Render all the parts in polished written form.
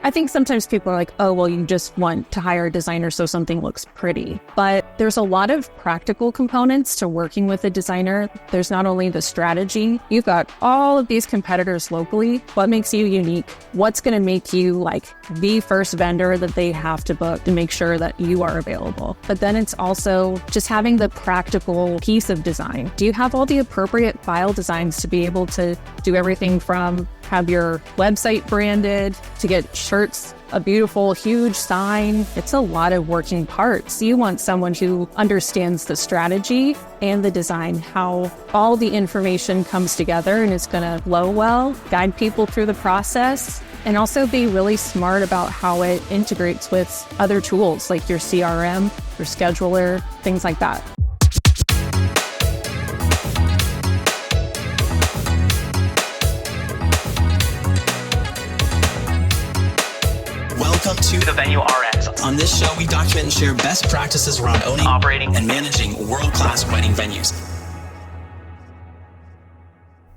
I think sometimes people are like, oh, well, you just want to hire a designer so something looks pretty. But there's a lot of practical components to working with a designer. There's not only the strategy, you've got all of these competitors locally. What makes you unique? What's going to make you like the first vendor that they have to book to make sure that you are available? But then it's also just having the practical piece of design. Do you have all the appropriate file designs to be able to do everything from have your website branded, to get shirts, a beautiful, huge sign? It's a lot of working parts. You want someone who understands the strategy and the design, how all the information comes together and it's going to flow well, guide people through the process, and also be really smart about how it integrates with other tools like your CRM, your scheduler, things like that. Welcome to the Venue RX. On this show, we document and share best practices around owning, operating, and managing world-class wedding venues.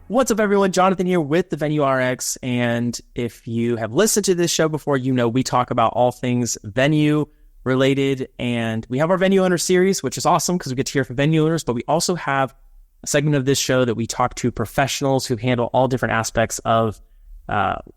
What's up, everyone? Jonathan here with the Venue RX. And if you have listened to this show before, you know we talk about all things venue related. And we have our venue owner series, which is awesome because we get to hear from venue owners. But we also have a segment of this show that we talk to professionals who handle all different aspects of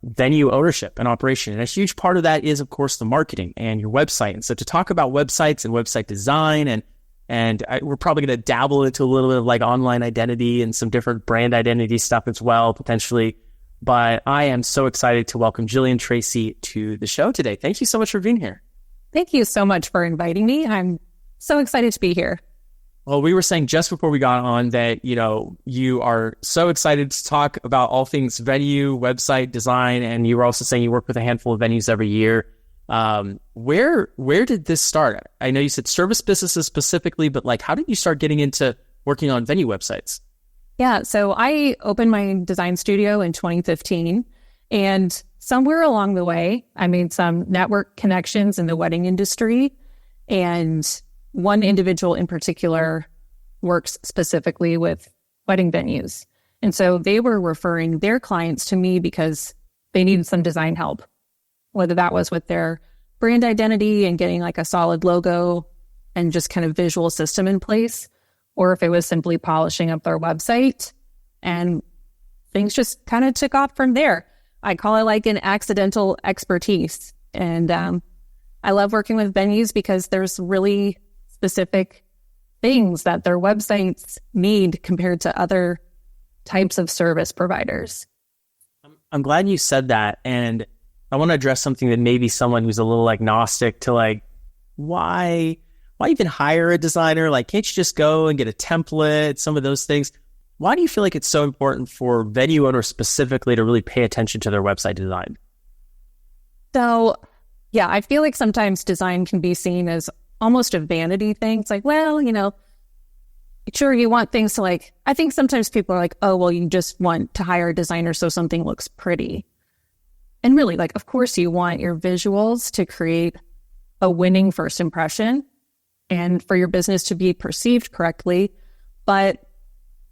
venue ownership and operation. And a huge part of that is, of course, the marketing and your website. And so to talk about websites and website design, we're probably going to dabble into a little bit of like online identity and some different brand identity stuff as well, potentially. But I am so excited to welcome Jillian Tracy to the show today. Thank you so much for being here. Thank you so much for inviting me. I'm so excited to be here. Well, we were saying just before we got on that, you know, you are so excited to talk about all things venue, website design, and you were also saying you work with a handful of venues every year. Where did this start? I know you said service businesses specifically, but like, how did you start getting into working on venue websites? Yeah, so I opened my design studio in 2015, and somewhere along the way, I made some network connections in the wedding industry, and one individual in particular works specifically with wedding venues. And so they were referring their clients to me because they needed some design help, whether that was with their brand identity and getting like a solid logo and just kind of visual system in place, or if it was simply polishing up their website. And things just kind of took off from there. I call it like an accidental expertise. And I love working with venues because there's really specific things that their websites need compared to other types of service providers. I'm glad you said that. And I want to address something that maybe someone who's a little agnostic to like, why even hire a designer? Like, can't you just go and get a template, some of those things? Why do you feel like it's so important for venue owners specifically to really pay attention to their website design? So, yeah, I feel like sometimes design can be seen as almost a vanity thing. It's like, well, you know, sure, you want things to like, I think sometimes people are like, oh, well, you just want to hire a designer so something looks pretty. And really, like, of course, you want your visuals to create a winning first impression and for your business to be perceived correctly. But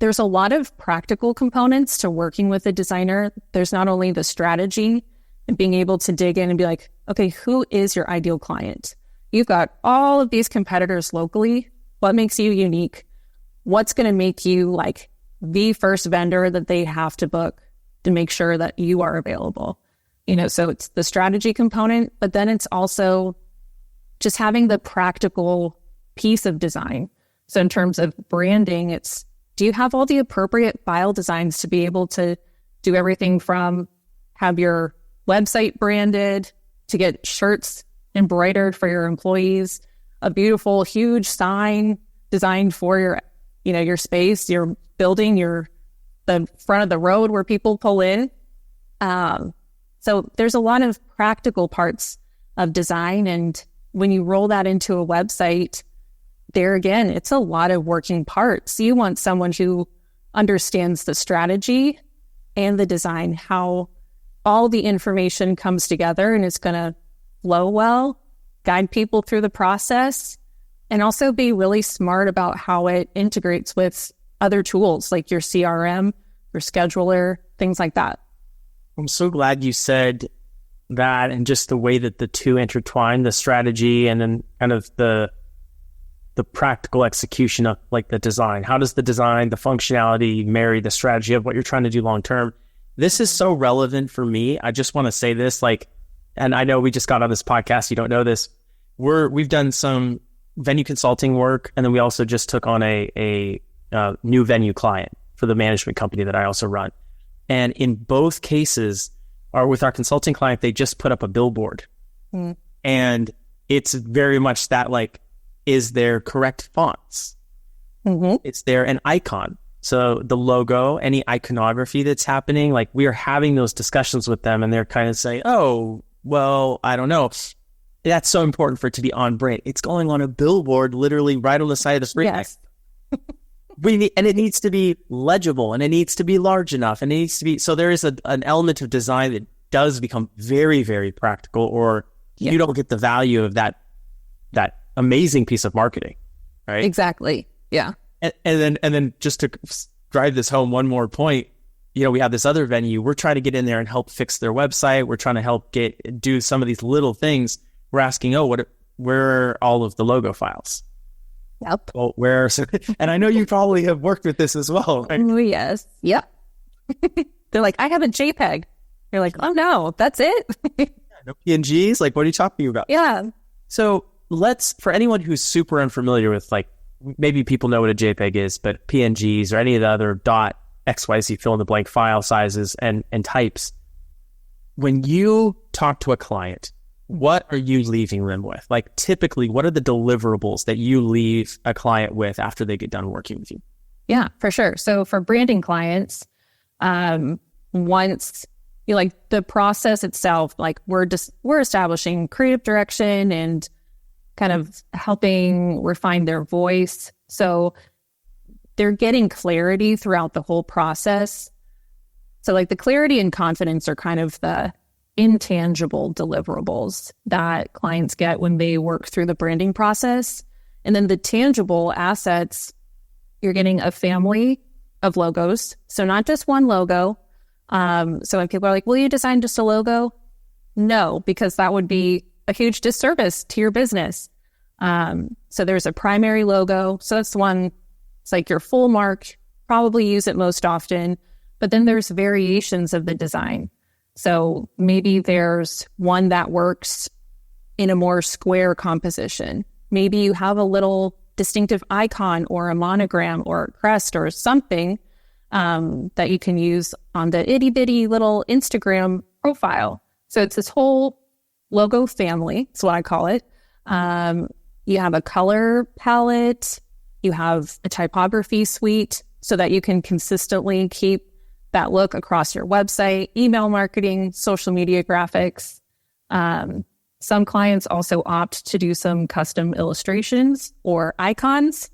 there's a lot of practical components to working with a designer. There's not only the strategy and being able to dig in and be like, okay, who is your ideal client? You've got all of these competitors locally. What makes you unique? What's going to make you like the first vendor that they have to book to make sure that you are available? You know, so it's the strategy component, but then it's also just having the practical piece of design. So in terms of branding, it's, do you have all the appropriate file designs to be able to do everything from have your website branded, to get shirts embroidered for your employees, a beautiful, huge sign designed for your, you know, your space, your building, the front of the road where people pull in. So there's a lot of practical parts of design. And when you roll that into a website, there again, it's a lot of working parts. You want someone who understands the strategy and the design, how all the information comes together and it's going to flow well, guide people through the process, and also be really smart about how it integrates with other tools like your CRM, your scheduler, things like that. I'm so glad you said that and just the way that the two intertwine, the strategy and then kind of the practical execution of like the design. How does the design, the functionality marry the strategy of what you're trying to do long term? This is so relevant for me. I just want to say this, like, and I know we just got on this podcast, you don't know this. We've done some venue consulting work, and then we also just took on a new venue client for the management company that I also run. And in both cases, or with our consulting client, they just put up a billboard. And it's very much that, like, is there correct fonts? Is there an icon? So the logo, any iconography that's happening, like we are having those discussions with them and they're kind of saying, oh, well, I don't know. That's so important for it to be on brand. It's going on a billboard, literally right on the side of the street. Yes. And it needs to be legible and it needs to be large enough and it needs to be, so there is an element of design that does become very, very practical, or you don't get the value of that amazing piece of marketing, right? Exactly. Yeah. And then just to drive this home one more point, you know, we have this other venue. We're trying to get in there and help fix their website. We're trying to help do some of these little things. We're asking, where are all of the logo files? Yep. Well, and I know you probably have worked with this as well, right? Oh, yes. Yep. They're like, I have a JPEG. You're like, oh no, that's it. No PNGs? Like, what are you talking about? Yeah. So for anyone who's super unfamiliar with, like, maybe people know what a JPEG is, but PNGs or any of the other .xyz fill in the blank file sizes and types, when you talk to a client, what are you leaving them with? Like, typically, what are the deliverables that you leave a client with after they get done working with you? Yeah, for sure. So for branding clients, once you like the process itself, like we're establishing creative direction and kind of helping refine their voice. So they're getting clarity throughout the whole process. So like the clarity and confidence are kind of the intangible deliverables that clients get when they work through the branding process. And then the tangible assets, you're getting a family of logos. So not just one logo. So when people are like, will you design just a logo? No, because that would be a huge disservice to your business. So there's a primary logo. So that's one, it's like your full mark, probably use it most often. But then there's variations of the design. So maybe there's one that works in a more square composition. Maybe you have a little distinctive icon or a monogram or a crest or something that you can use on the itty bitty little Instagram profile. So it's this whole logo family. That's what I call it. You have a color palette. You have a typography suite so that you can consistently keep that look across your website, email marketing, social media graphics. Some clients also opt to do some custom illustrations or icons.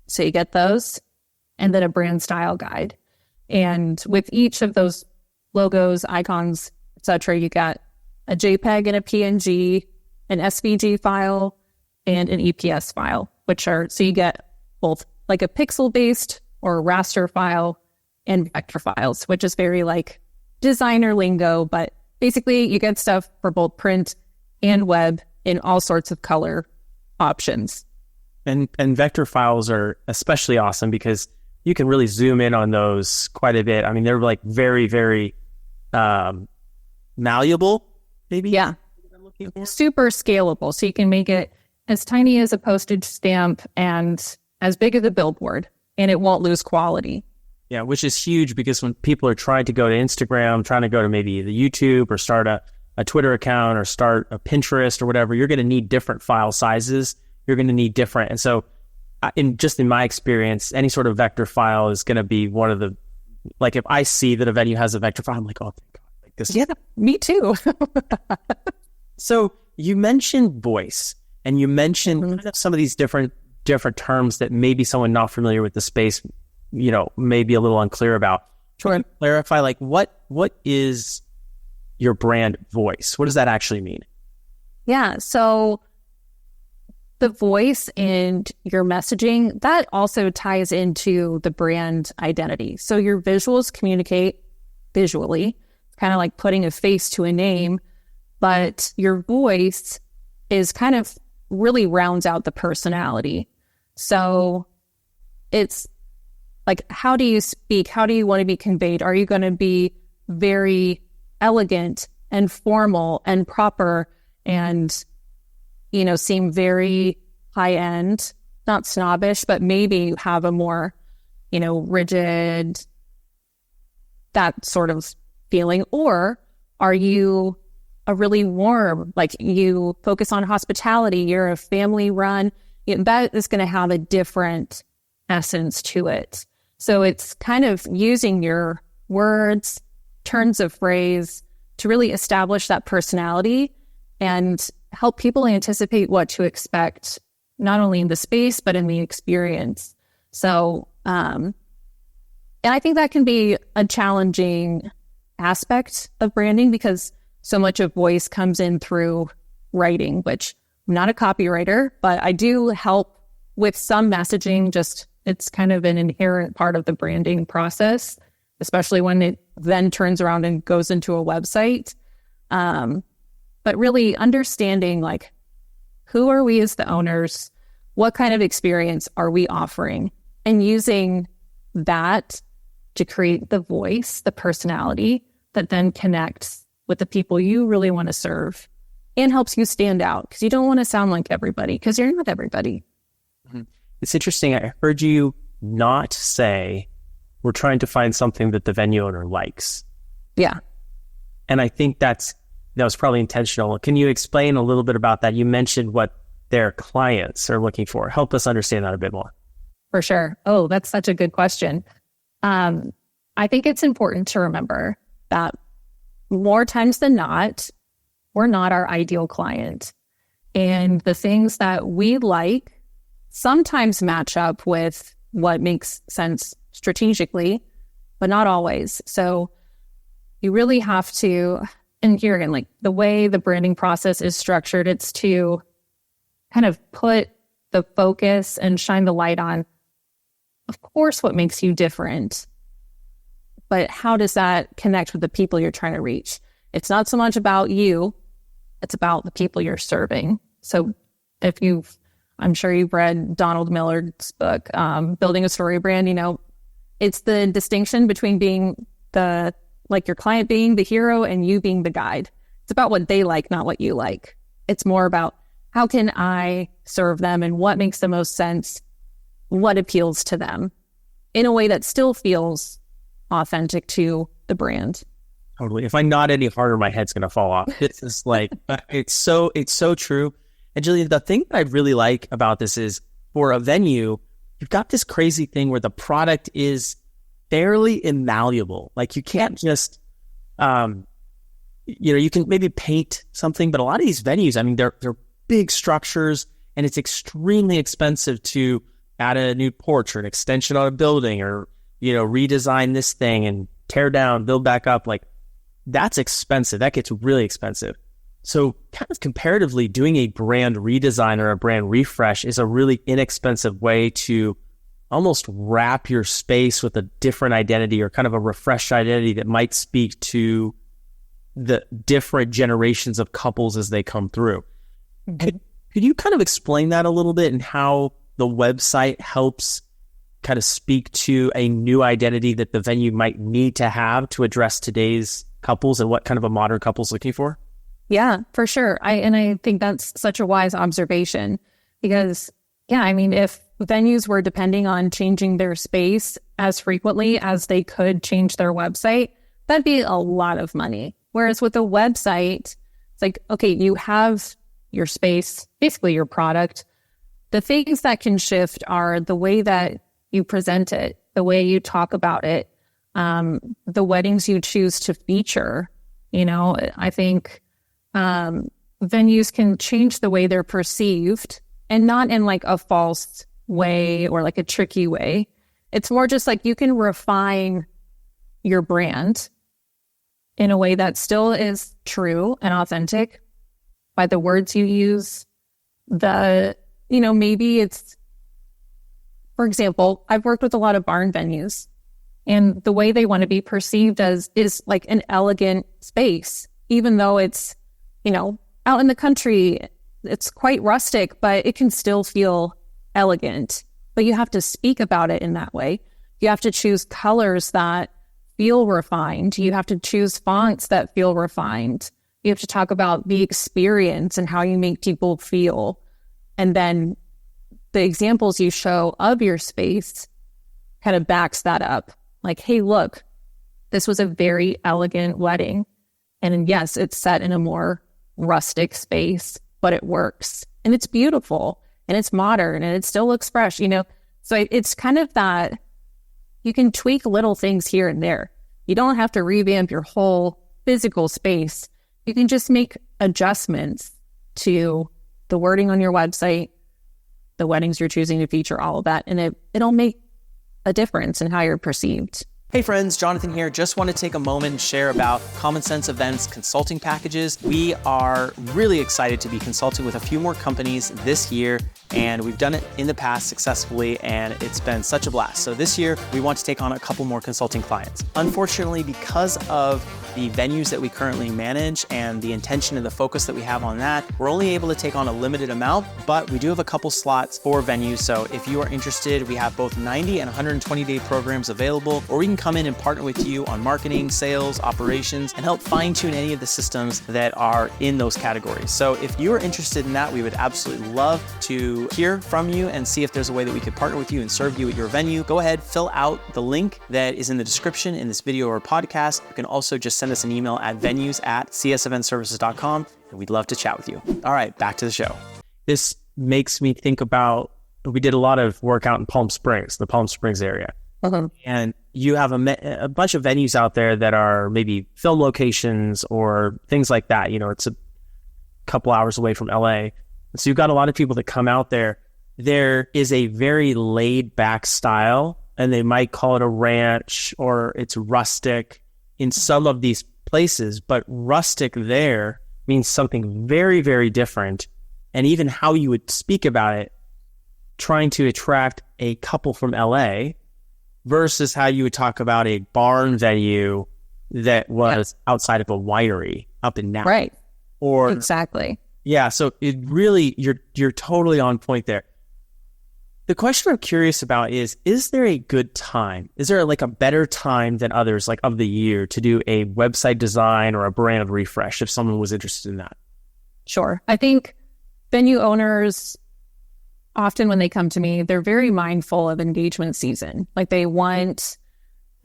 So you get those, and then a brand style guide. And with each of those logos, icons, etc., you got a JPEG and a PNG, an SVG file, and an EPS file, so you get both like a pixel-based or a raster file and vector files, which is very like designer lingo, but basically you get stuff for both print and web in all sorts of color options. And vector files are especially awesome because you can really zoom in on those quite a bit. I mean, they're like very, very malleable, maybe? Yeah. Super scalable. So you can make it as tiny as a postage stamp and as big as a billboard, and it won't lose quality. Yeah, which is huge because when people are trying to go to Instagram, trying to go to maybe the YouTube or start a Twitter account or start a Pinterest or whatever, you're going to need different file sizes. You're going to need different. And so in my experience, any sort of vector file is going to be one of the, like if I see that a venue has a vector file, I'm like, oh, thank God. Like this. Yeah, me too. So you mentioned voice and you mentioned kind of some of these different terms that maybe someone not familiar with the space, you know, may be a little unclear about. Sure. Can you clarify, like what is your brand voice? What does that actually mean? Yeah. So the voice and your messaging, that also ties into the brand identity. So your visuals communicate visually. It's kind of like putting a face to a name. but your voice is kind of really rounds out the personality. So it's like, how do you speak? How do you want to be conveyed? Are you going to be very elegant and formal and proper and, seem very high end, not snobbish, but maybe have a more, rigid, that sort of feeling? Or are you a really warm, like you focus on hospitality, you're a family run, that is going to have a different essence to it. So it's kind of using your words, turns of phrase to really establish that personality and help people anticipate what to expect, not only in the space, but in the experience. So, and I think that can be a challenging aspect of branding because so much of voice comes in through writing, which I'm not a copywriter, but I do help with some messaging. Just it's kind of an inherent part of the branding process, especially when it then turns around and goes into a website. But really understanding, like, who are we as the owners? What kind of experience are we offering? And using that to create the voice, the personality that then connects with the people you really want to serve and helps you stand out, because you don't want to sound like everybody, because you're not everybody. Mm-hmm. It's interesting. I heard you not say we're trying to find something that the venue owner likes. Yeah. And I think that was probably intentional. Can you explain a little bit about that? You mentioned what their clients are looking for. Help us understand that a bit more. For sure. Oh, that's such a good question. I think it's important to remember that more times than not, we're not our ideal client. And the things that we like sometimes match up with what makes sense strategically, but not always. So you really have to, and here again, like the way the branding process is structured, it's to kind of put the focus and shine the light on, of course, what makes you different, but how does that connect with the people you're trying to reach? It's not so much about you, it's about the people you're serving. So I'm sure you've read Donald Miller's book, Building a Story Brand, it's the distinction between being your client being the hero and you being the guide. It's about what they like, not what you like. It's more about how can I serve them and what makes the most sense, what appeals to them in a way that still feels authentic to the brand. Totally. If I nod any harder, my head's going to fall off. This is like, it's so true. And Jillian, the thing that I really like about this is for a venue, you've got this crazy thing where the product is fairly immalleable. Like you can't just, you can maybe paint something, but a lot of these venues, I mean, they're big structures and it's extremely expensive to add a new porch or an extension on a building or, redesign this thing and tear down, build back up. Like that's expensive. That gets really expensive. So kind of comparatively, doing a brand redesign or a brand refresh is a really inexpensive way to almost wrap your space with a different identity or kind of a refreshed identity that might speak to the different generations of couples as they come through. Mm-hmm. Could you kind of explain that a little bit and how the website helps kind of speak to a new identity that the venue might need to have to address today's couples and what kind of a modern couple's looking for? Yeah, for sure. I think that's such a wise observation because, if venues were depending on changing their space as frequently as they could change their website, that'd be a lot of money. Whereas with a website, it's like, okay, you have your space, basically your product. The things that can shift are the way that you present it, the way you talk about it, the weddings you choose to feature. I think venues can change the way they're perceived and not in like a false way or like a tricky way. It's more just like you can refine your brand in a way that still is true and authentic by the words you use. Maybe it's, for example, I've worked with a lot of barn venues and the way they want to be perceived as is like an elegant space, even though it's out in the country, it's quite rustic, but it can still feel elegant. But you have to speak about it in that way. You have to choose colors that feel refined. You have to choose fonts that feel refined. You have to talk about the experience and how you make people feel. And then the examples you show of your space kind of backs that up. Like, hey, look, this was a very elegant wedding. And yes, it's set in a more rustic space, but it works. And it's beautiful and it's modern and it still looks fresh, So it's kind of that you can tweak little things here and there. You don't have to revamp your whole physical space. You can just make adjustments to the wording on your website, the weddings you're choosing to feature, all of that. And it'll make a difference in how you're perceived. Hey friends, Jonathan here. Just want to take a moment and share about Common Sense Events consulting packages. We are really excited to be consulting with a few more companies this year, and we've done it in the past successfully, and it's been such a blast. So this year, we want to take on a couple more consulting clients. Unfortunately, because of the venues that we currently manage and the intention and the focus that we have on that, we're only able to take on a limited amount, but we do have a couple slots for venues. So if you are interested, we have both 90 and 120-day programs available, or we can come in and partner with you on marketing, sales, operations, and help fine-tune any of the systems that are in those categories. So if you're interested in that, we would absolutely love to hear from you and see if there's a way that we could partner with you and serve you at your venue. Go ahead, fill out the link that is in the description in this video or podcast. You can also just send us an email at venues@cseventservices.com, and we'd love to chat with you. All right, back to the show. This makes me think about, we did a lot of work out in Palm Springs, the Palm Springs area. And you have a bunch of venues out there that are maybe film locations or things like that. It's a couple hours away from LA. So you've got a lot of people that come out there. There is a very laid back style, and they might call it a ranch or it's rustic in some of these places, but rustic there means something very, very different. And even how you would speak about it, trying to attract a couple from LA versus how you would talk about a barn venue that was outside of a winery up in Napa. Right. Or exactly. Yeah. So it really, you're totally on point there. The question I'm curious about is there a good time? Is there like a better time than others, like of the year, to do a website design or a brand refresh if someone was interested in that? Sure. I think venue owners, often when they come to me, they're very mindful of engagement season. Like they want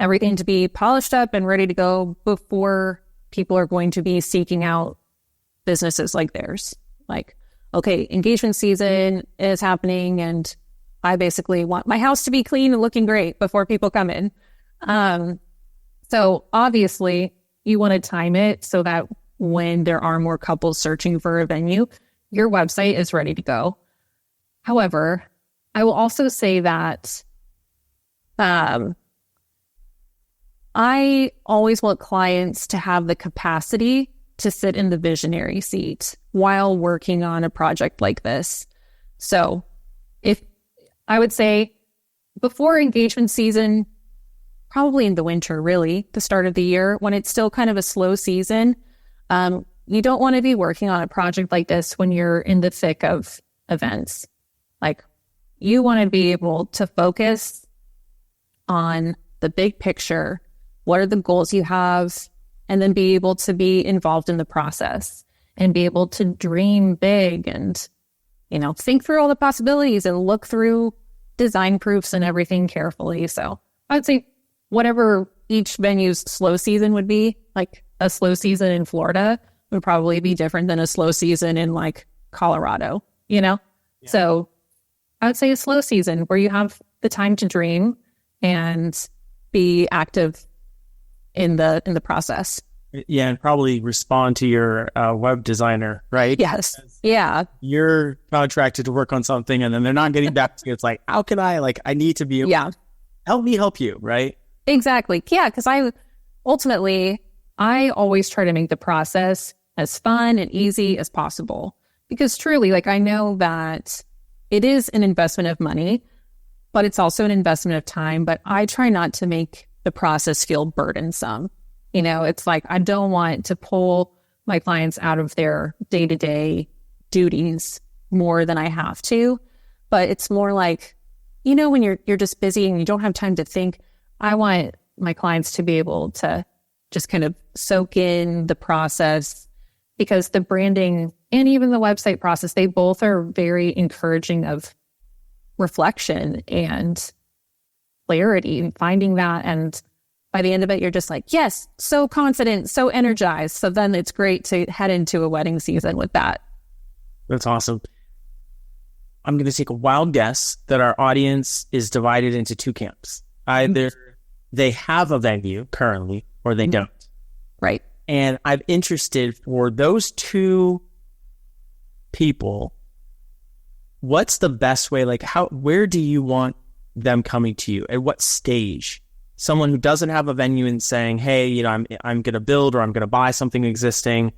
everything to be polished up and ready to go before people are going to be seeking out businesses like theirs. Like, okay, engagement season is happening and I basically want my house to be clean and looking great before people come in. So obviously you want to time it so that when there are more couples searching for a venue, your website is ready to go. However, I will also say that I always want clients to have the capacity to sit in the visionary seat while working on a project like this. So if I would say before engagement season, probably in the winter, really, the start of the year, when it's still kind of a slow season, you don't want to be working on a project like this when you're in the thick of events. Like, you want to be able to focus on the big picture. What are the goals you have? And then be able to be involved in the process and be able to dream big and, think through all the possibilities and look through design proofs and everything carefully. So I'd say whatever each venue's slow season would be, like a slow season in Florida would probably be different than a slow season in like Colorado, Yeah. So I would say a slow season where you have the time to dream and be active in the process. Yeah, and probably respond to your web designer, right? Yes. Yeah. You're contracted to work on something and then they're not getting back to you. It's like, how can I need to be able to help me help you, right? Exactly. Yeah, because I always try to make the process as fun and easy as possible. Because truly, I know that it is an investment of money, but it's also an investment of time. But I try not to make the process feel burdensome. It's like, I don't want to pull my clients out of their day-to-day duties more than I have to. But it's more like, when you're just busy and you don't have time to think, I want my clients to be able to just kind of soak in the process, because the branding and even the website process, they both are very encouraging of reflection and clarity and finding that. And by the end of it, you're just like, yes, so confident, so energized. So then it's great to head into a wedding season with that. That's awesome. I'm going to take a wild guess that our audience is divided into two camps. Either they have a venue currently or they don't. Right. And I'm interested for those two people, what's the best way? Like, where do you want them coming to you? At what stage? Someone who doesn't have a venue and saying, hey, I'm going to build or I'm going to buy something existing.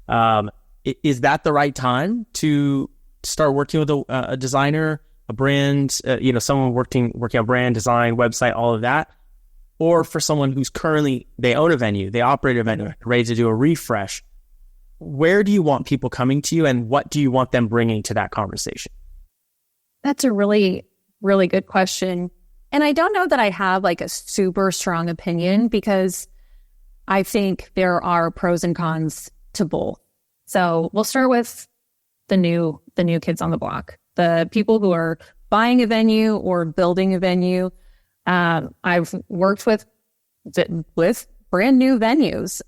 Is that the right time to start working with a designer, a brand, someone working on brand design, website, all of that? Or for someone who's currently, they own a venue, they operate a venue, ready to do a refresh, where do you want people coming to you and what do you want them bringing to that conversation? That's a really, really good question. And I don't know that I have like a super strong opinion, because I think there are pros and cons to both. So we'll start with the new kids on the block, the people who are buying a venue or building a venue. I've worked with brand new venues.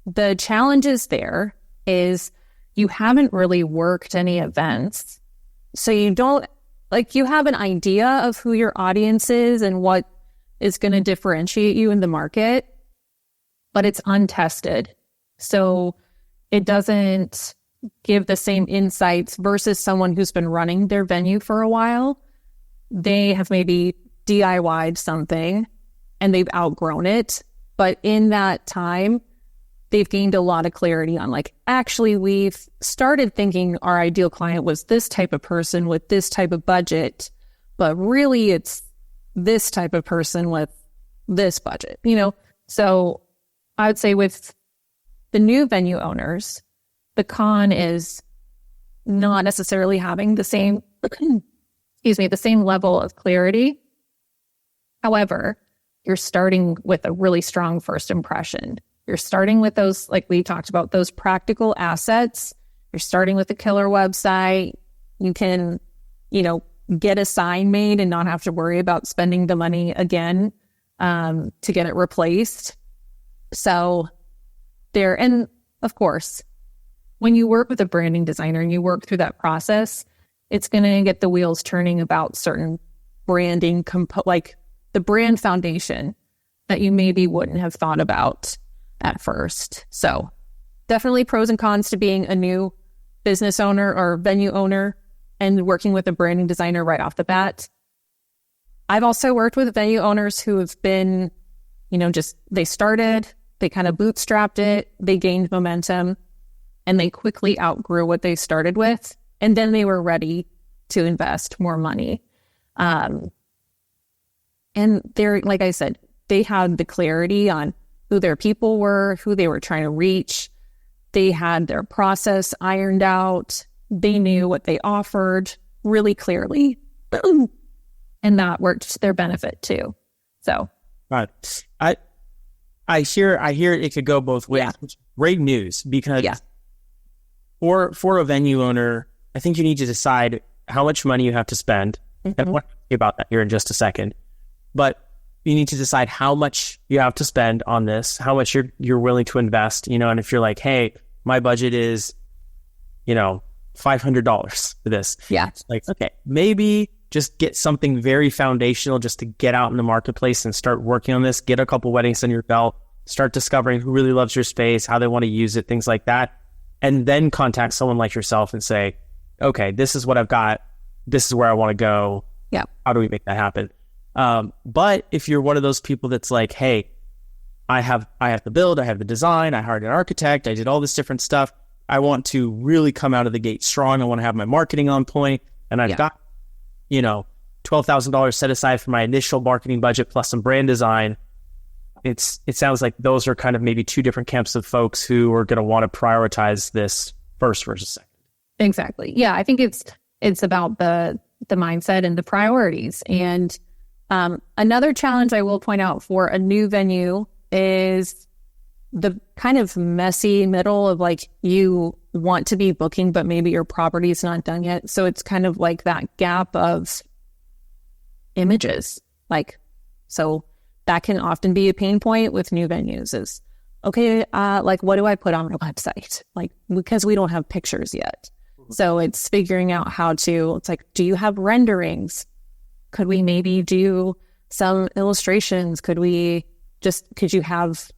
The challenges there is you haven't really worked any events. So you don't, you have an idea of who your audience is and what is going to differentiate you in the market, but it's untested. So it doesn't give the same insights versus someone who's been running their venue for a while. They have maybe DIY'd something and they've outgrown it. But in that time, they've gained a lot of clarity on actually, we've started thinking our ideal client was this type of person with this type of budget, but really it's this type of person with this budget, So I would say with the new venue owners, the con is not necessarily having the same, the same level of clarity. However, you're starting with a really strong first impression. You're starting with those, like we talked about, those practical assets. You're starting with a killer website. You can, get a sign made and not have to worry about spending the money again to get it replaced. So and of course, when you work with a branding designer and you work through that process, it's going to get the wheels turning about certain branding, the brand foundation that you maybe wouldn't have thought about at first. So definitely pros and cons to being a new business owner or venue owner and working with a branding designer right off the bat. I've also worked with venue owners who have been, they started, they kind of bootstrapped it, they gained momentum, and they quickly outgrew what they started with. And then they were ready to invest more money. And they're, like I said, they had the clarity on who their people were, who they were trying to reach. They had their process ironed out. They knew what they offered really clearly. And that worked to their benefit too. So. Right. I hear it could go both ways. Yeah. Great news, because for a venue owner, I think you need to decide how much money you have to spend. And we'll talk about that here in just a second. But you need to decide how much you have to spend on this, how much you're willing to invest, and if you're like, hey, my budget is, $500 for this. Yeah. It's okay, maybe just get something very foundational just to get out in the marketplace and start working on this, get a couple weddings under your belt, start discovering who really loves your space, how they want to use it, things like that. And then contact someone like yourself and say, okay, this is what I've got. This is where I want to go. Yeah. How do we make that happen? But if you're one of those people that's like, hey, I have the build, I have the design, I hired an architect, I did all this different stuff. I want to really come out of the gate strong. I want to have my marketing on point, and I've got, $12,000 set aside for my initial marketing budget plus some brand design. it sounds like those are kind of maybe two different camps of folks who are going to want to prioritize this first versus second. Exactly. Yeah, I think it's about the mindset and the priorities. And another challenge I will point out for a new venue is the kind of messy middle of like, you want to be booking, but maybe your property is not done yet. So it's kind of like that gap of images. So that can often be a pain point with new venues is, okay, what do I put on my website? Because we don't have pictures yet. So it's figuring out it's like, do you have renderings? Could we maybe do some illustrations? Could you have,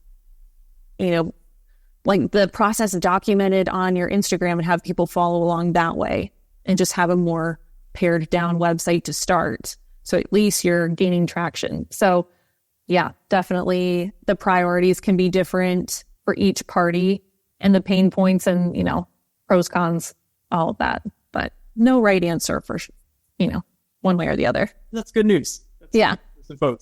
the process documented on your Instagram and have people follow along that way and just have a more pared down website to start. So at least you're gaining traction. So yeah, definitely the priorities can be different for each party and the pain points and, pros, cons, all of that. But no right answer for, one way or the other. That's good news. Yeah.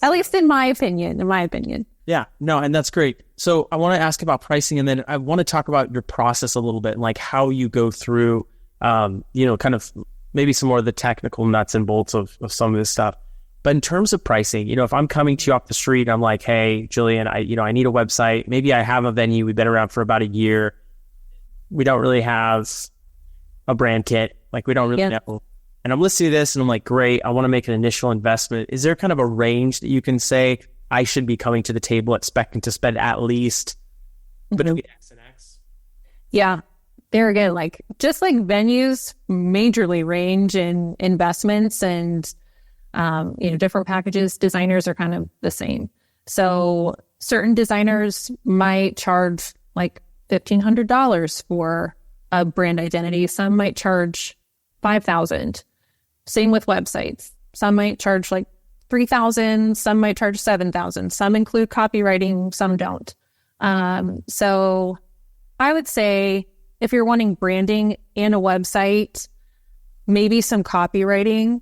At least in my opinion. Yeah, no, and that's great. So I want to ask about pricing, and then I want to talk about your process a little bit, and like how you go through, kind of maybe some more of the technical nuts and bolts of some of this stuff. But in terms of pricing, if I'm coming to you off the street, I'm like, hey, Jillian, I need a website. Maybe I have a venue. We've been around for about a year. We don't really have a brand kit. We don't really know. And I'm listening to this and I'm like, great, I want to make an initial investment. Is there kind of a range that you can say I should be coming to the table expecting to spend at least between X and X? Yeah. There again, just like venues majorly range in investments and, different packages, designers are kind of the same. So certain designers might charge $1,500 for a brand identity. Some might charge $5,000. Same with websites. Some might charge $3,000. Some might charge $7,000. Some include copywriting. Some don't. So I would say if you're wanting branding and a website, maybe some copywriting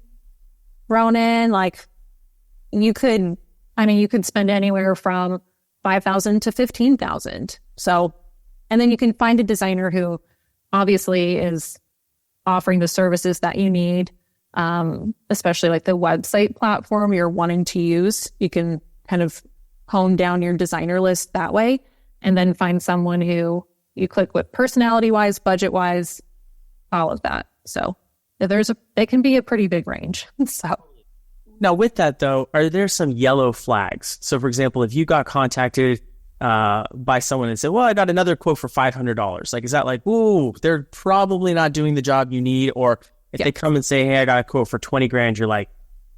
thrown in, you could spend anywhere from $5,000 to $15,000. So, and then you can find a designer who obviously is offering the services that you need, especially the website platform you're wanting to use. You can kind of hone down your designer list that way, and then find someone who you click with personality-wise, budget-wise, all of that. So it can be a pretty big range. So now with that though, are there some yellow flags? So for example, if you got contacted by someone and said, well, I got another quote for $500. Is that ooh, they're probably not doing the job you need? Or if they come and say, hey, I got a quote for 20 grand, you're like,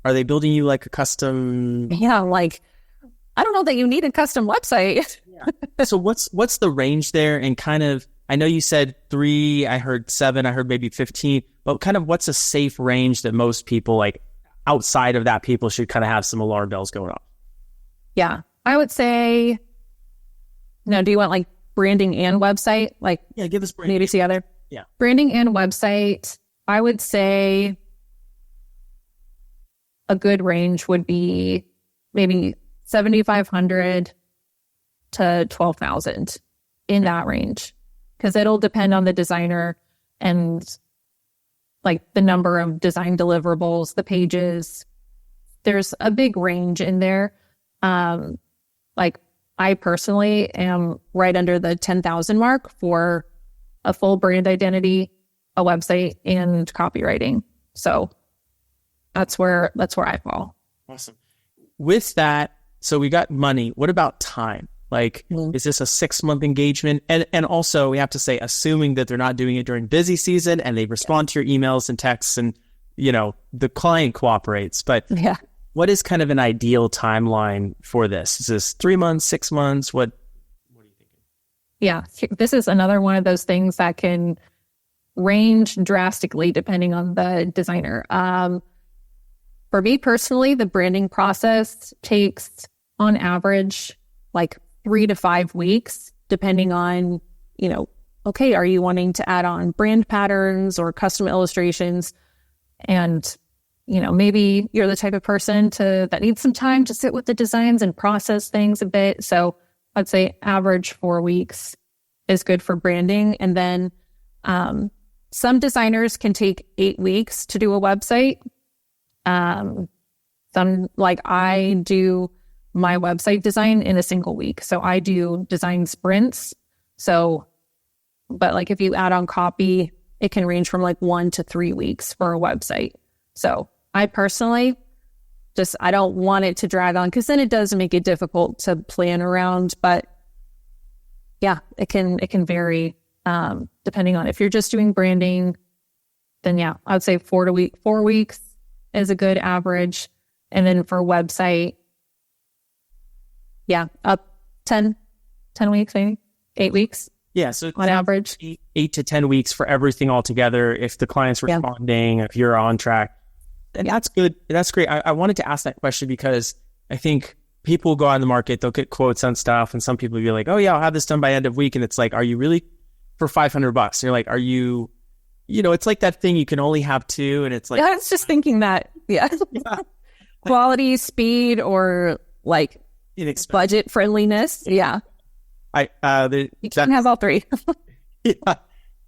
are they building you a custom? Yeah. I don't know that you need a custom website. Yeah. So what's the range there? And kind of, I know you said 3, I heard 7, I heard maybe 15, but kind of what's a safe range that most people outside of that people should kind of have some alarm bells going off? Yeah. I would say, no, do you want branding and website? Yeah, give us branding. Maybe together. Yeah. Branding and website, I would say a good range would be maybe $7,500 to $12,000 in that range. Because it'll depend on the designer and the number of design deliverables, the pages. There's a big range in there. I personally am right under the 10,000 mark for a full brand identity, a website, and copywriting. So that's where I fall. Awesome. With that, so we got money. What about time? Is this a 6-month engagement? And also we have to say, assuming that they're not doing it during busy season and they respond to your emails and texts and, the client cooperates. But what is kind of an ideal timeline for this? Is this 3 months, 6 months? What are you thinking? Yeah, this is another one of those things that can range drastically depending on the designer. For me personally, the branding process takes on average 3 to 5 weeks, depending on, okay, are you wanting to add on brand patterns or custom illustrations? And, maybe you're the type of person that needs some time to sit with the designs and process things a bit. So I'd say average 4 weeks is good for branding. And then some designers can take 8 weeks to do a website. Some, like I do my website design in a single week. So I do design sprints. So, but like if you add on copy, it can range from like 1 to 3 weeks for a website. So I personally I don't want it to drag on, because then it does make it difficult to plan around. But yeah, it can vary depending on if you're just doing branding. Then yeah, I would say 4 weeks is a good average. And then for a website, yeah, up 10 weeks, maybe 8 weeks. Yeah, so on average, 8 to 10 weeks for everything all together. If the client's responding, if you're on track, then that's good. That's great. I wanted to ask that question because I think people go on the market, they'll get quotes on stuff, and some people will be like, "Oh yeah, I'll have this done by end of week," and it's like, "Are you really for $500?" And you're like, "Are you?" It's like that thing you can only have two, and it's like, I was just thinking that, yeah. Quality, speed, or like budget friendliness, yeah. You can't have all three. Yeah,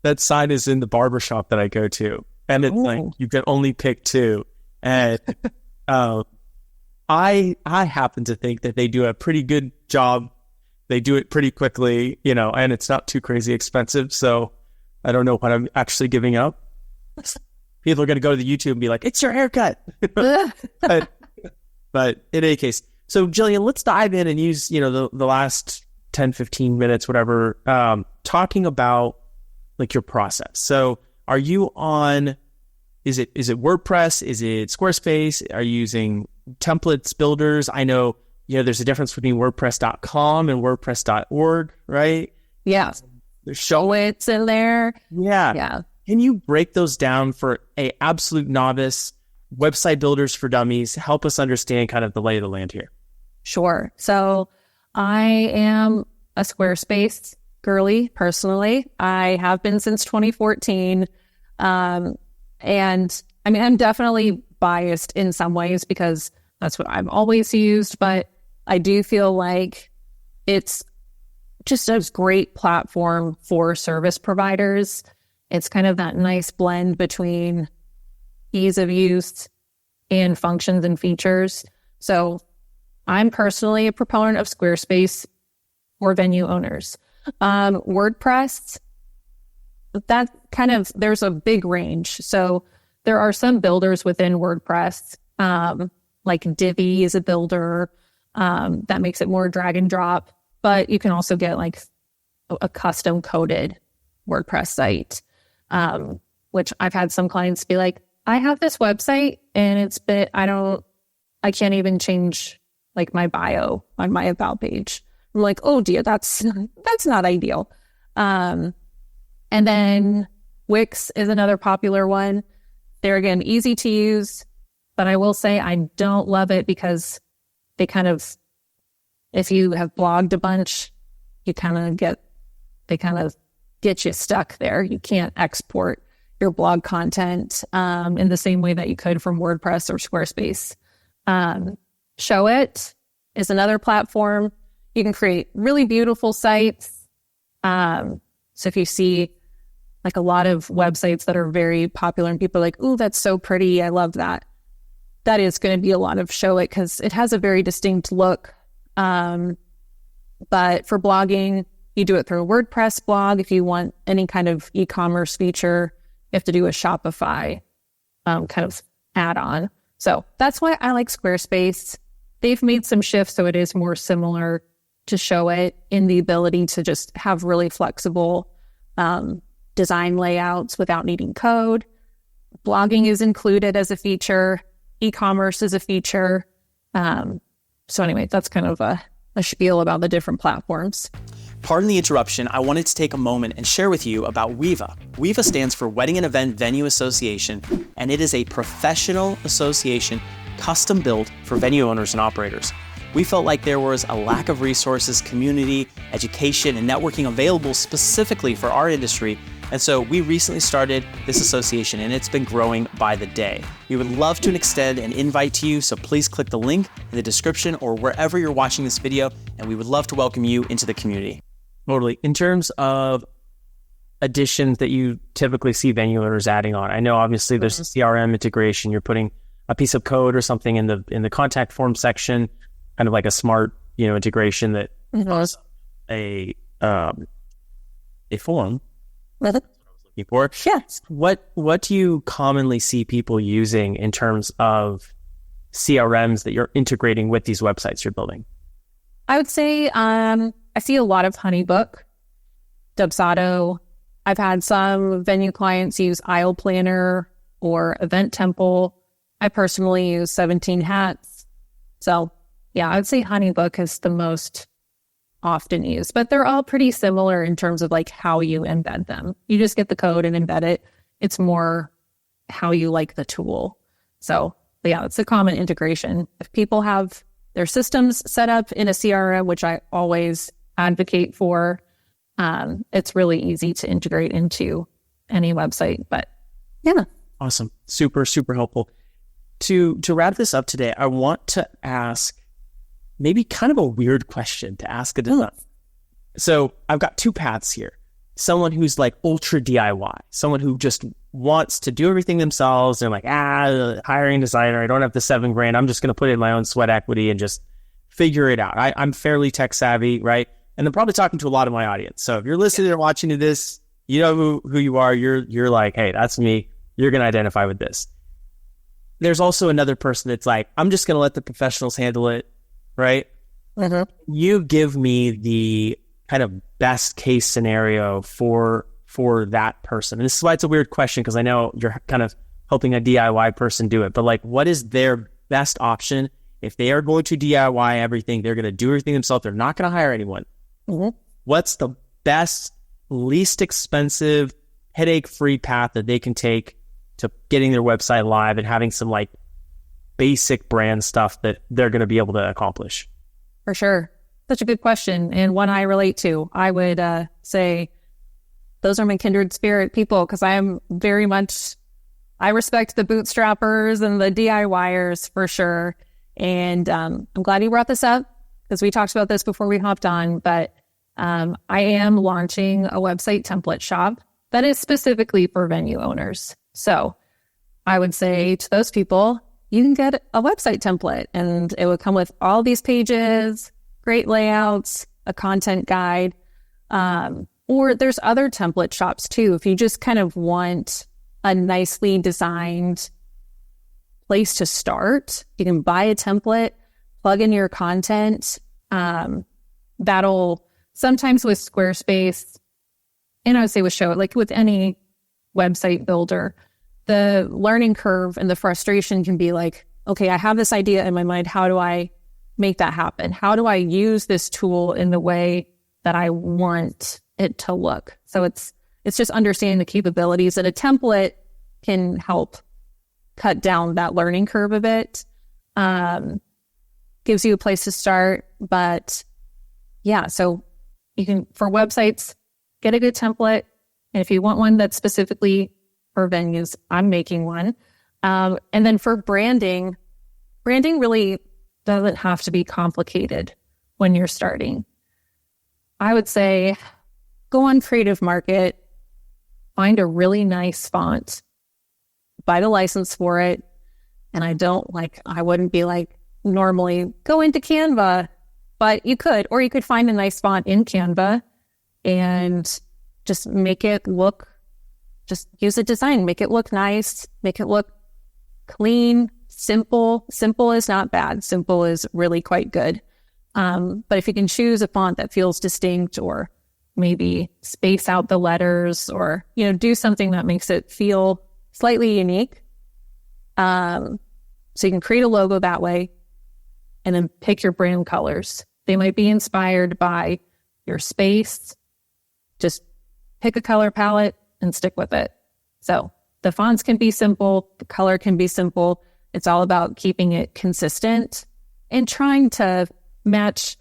that sign is in the barbershop that I go to, and it's like you can only pick two. And I happen to think that they do a pretty good job. They do it pretty quickly, and it's not too crazy expensive. So I don't know what I'm actually giving up. People are going to go to the YouTube and be like, "It's your haircut." But in any case, so Jillian, let's dive in and use the last 10, 15 minutes, whatever, talking about like your process. So are you on, is it WordPress? Is it Squarespace? Are you using templates, builders? I know, there's a difference between WordPress.com and WordPress.org, right? Yeah. There's Showits in there. Yeah. Yeah. Can you break those down for a absolute novice, website builders for dummies? Help us understand kind of the lay of the land here. Sure. So I am a Squarespace girly personally. I have been since 2014. And I mean, I'm definitely biased in some ways because that's what I've always used, but I do feel like it's just a great platform for service providers. It's kind of that nice blend between ease of use and functions and features. So I'm personally a proponent of Squarespace for venue owners. WordPress, there's a big range. So there are some builders within WordPress, like Divi is a builder that makes it more drag and drop, but you can also get like a custom coded WordPress site, which I've had some clients be like, I have this website and I can't even change like my bio on my about page. I'm like, oh dear, that's not ideal. And then Wix is another popular one. They're again easy to use, but I will say I don't love it because they if you have blogged a bunch, they kind of get you stuck there. You can't export your blog content in the same way that you could from WordPress or Squarespace. Showit is another platform. You can create really beautiful sites. So if you see like a lot of websites that are very popular and people are like, "Ooh, that's so pretty. I love that." That is going to be a lot of Showit because it has a very distinct look. But for blogging, you do it through a WordPress blog. If you want any kind of e-commerce feature, you have to do a Shopify kind of add-on. So that's why I like Squarespace. They've made some shifts so it is more similar to Showit in the ability to just have really flexible design layouts without needing code. Blogging is included as a feature. E-commerce is a feature. So anyway, that's kind of a spiel about the different platforms. Pardon the interruption, I wanted to take a moment and share with you about WEVA. WEVA stands for Wedding and Event Venue Association, and it is a professional association custom built for venue owners and operators. We felt like there was a lack of resources, community, education, and networking available specifically for our industry, And so we recently started this association and it's been growing by the day. We would love to extend an invite to you, so please click the link in the description or wherever you're watching this video, and we would love to welcome you into the community. Totally. In terms of additions that you typically see venue owners adding on, I know obviously there's CRM integration. You're putting a piece of code or something in the contact form section, kind of like a smart, integration that was a form. That's what I was looking for. Yes. What do you commonly see people using in terms of CRMs that you're integrating with these websites you're building? I would say I see a lot of Honeybook, Dubsado. I've had some venue clients use Aisle Planner or Event Temple. I personally use 17 Hats. So yeah, I would say Honeybook is the most often used, but they're all pretty similar in terms of like how you embed them. You just get the code and embed it. It's more how you like the tool. So but yeah, it's a common integration. If people have their systems set up in a CRM, which I always advocate for, it's really easy to integrate into any website. But yeah. Awesome. Super, super helpful. To wrap this up today, I want to ask maybe kind of a weird question to ask a designer. So I've got two paths here. Someone who's like ultra DIY, someone who just wants to do everything themselves. They're like, hiring a designer, I don't have the $7,000. I'm just going to put in my own sweat equity and just figure it out. I'm fairly tech savvy, right? And I'm probably talking to a lot of my audience. So if you're listening or watching to this, you know who you are. You're like, hey, that's me. You're going to identify with this. There's also another person that's like, I'm just going to let the professionals handle it, right? You give me the kind of best case scenario for that person. And this is why it's a weird question, because I know you're kind of helping a DIY person do it. But like, what is their best option if they are going to DIY everything? They're going to do everything themselves. They're not going to hire anyone. What's the best, least expensive, headache-free path that they can take to getting their website live and having some like basic brand stuff that they're going to be able to accomplish? For sure. Such a good question, and one I relate to. I would say those are my kindred spirit people, because I respect the bootstrappers and the DIYers for sure. And I'm glad you brought this up, because we talked about this before we hopped on, but I am launching a website template shop that is specifically for venue owners. So I would say to those people, you can get a website template and it would come with all these pages, great layouts, a content guide. Or there's other template shops too. If you just kind of want a nicely designed place to start, you can buy a template, plug in your content. That'll sometimes with Squarespace, and I would say with Show, like with any website builder, the learning curve and the frustration can be like, okay, I have this idea in my mind. How do I make that happen? How do I use this tool in the way that I want it to look? So it's just understanding the capabilities, and a template can help cut down that learning curve a bit. Gives you a place to start, but yeah, so you can, for websites, get a good template. And if you want one that's specifically for venues, I'm making one. And then for branding really doesn't have to be complicated when you're starting. I would say go on Creative Market, find a really nice font, buy the license for it. And I wouldn't be like normally go into Canva, but you could, or you could find a nice font in Canva and just make it look, just use a design, make it look nice, make it look clean, simple. Simple is not bad. Simple is really quite good. But if you can choose a font that feels distinct, or maybe space out the letters, or, do something that makes it feel slightly unique. So you can create a logo that way, and then pick your brand colors. They might be inspired by your space. Just pick a color palette and stick with it. So the fonts can be simple, the color can be simple. It's all about keeping it consistent and trying to match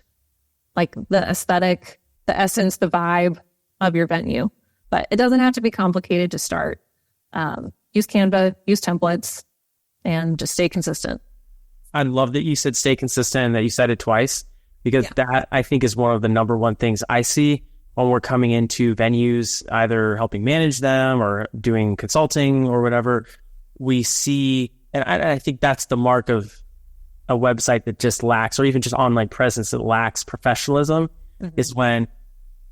like the aesthetic, the essence, the vibe of your venue. but it doesn't have to be complicated to start. Use Canva, use templates, and just stay consistent. I love that you said stay consistent and that you said it twice, because that I think is one of the number one things I see when we're coming into venues, either helping manage them or doing consulting or whatever. We see, and I think that's the mark of a website that just lacks, or even just online presence that lacks professionalism, is when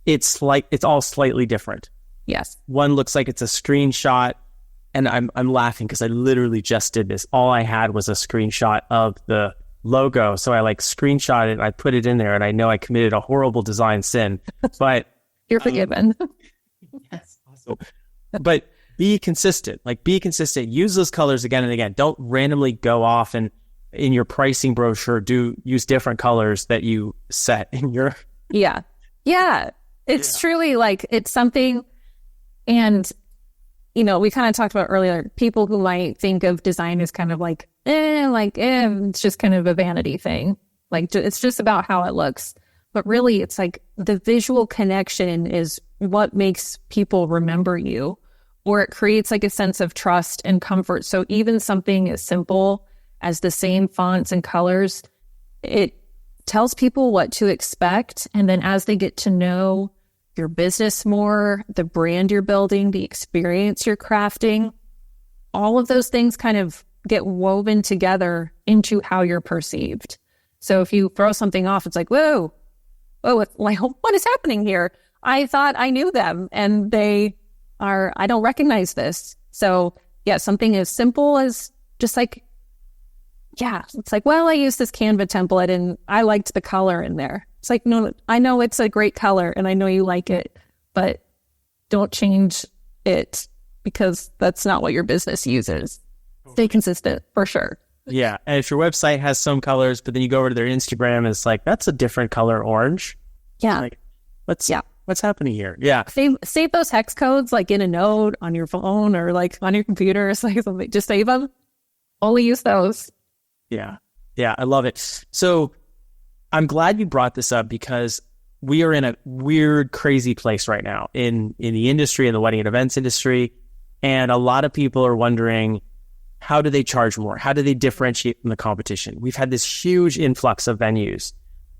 it's like it's all slightly different. Yes. One looks like it's a screenshot, and I'm laughing because I literally just did this. All I had was a screenshot of the logo. So I screenshot it, I put it in there, and I know I committed a horrible design sin, but you're forgiven. Yes. Awesome. But be consistent, use those colors again and again. Don't randomly go off and in your pricing brochure, use different colors that you set in your. Yeah. It's truly it's something. And, we kind of talked about earlier, people who might think of design as kind of it's just kind of a vanity thing. It's just about how it looks. But really, it's the visual connection is what makes people remember you, or it creates a sense of trust and comfort. So even something as simple as the same fonts and colors, it tells people what to expect. And then as they get to know your business more, the brand you're building, the experience you're crafting, all of those things kind of get woven together into how you're perceived. So if you throw something off, it's whoa, what is happening here? I thought I knew them and I don't recognize this. So yeah, something as simple as just it's well, I used this Canva template and I liked the color in there. It's no, I know it's a great color and I know you like it, but don't change it because that's not what your business uses. Stay consistent for sure. Yeah. And if your website has some colors, but then you go over to their Instagram and it's that's a different color orange. Yeah. What's happening here? Yeah. Save those hex codes in a note on your phone or on your computer. Just save them. Only use those. Yeah. Yeah. I love it. So I'm glad you brought this up because we are in a weird, crazy place right now in the industry, in the wedding and events industry. And a lot of people are wondering, how do they charge more? How do they differentiate from the competition? We've had this huge influx of venues